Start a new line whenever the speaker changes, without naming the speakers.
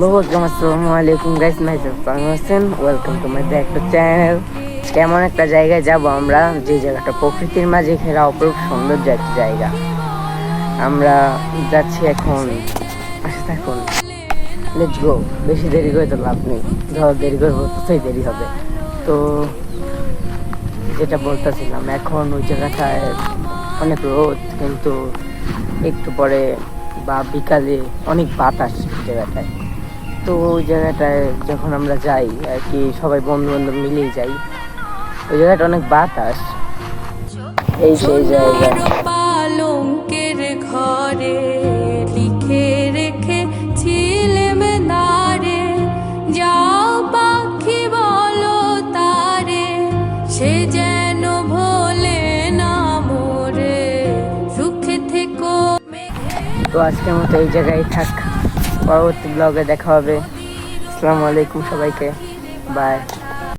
Hello আসসালামু আলাইকুম guys, welcome to my back to channel. কেমন একটা জায়গায় যাব আমরা, যে জায়গাটা প্রকৃতির মাঝে ঘেরা অপরূপ সৌন্দর্য একটা জায়গা। আমরা যাচ্ছি এখন, পাশে থাকুন, লেটস গো। বেশি দেরি করে তো লাভ নেই, যত দেরি করবো ততই দেরি হবে। তো যেটা বলতেছিলাম, এখন ওই জায়গাটায় অনেক রোদ, কিন্তু একটু পরে বা বিকালে অনেক বাতাস জায়গাটায়। তো ওই জায়গাটায় যখন আমরা যাই আর কি, সবাই বন্ধু বান্ধব মিলেই যাই, ওই জায়গাটা অনেক বাতাস। এই সেই জায়গা।
পালঙ্কের ঘরে লিখে রেখে ছিলেম নারে, যাও পাখি বলো তারে, সে যেন ভোলে না মোরে, সুখে থেকো।
তো আজকের মতো এই জায়গায় থাক, পরবর্তী ব্লগে দেখা হবে। আসসালামু আলাইকুম সবাইকে, বাই।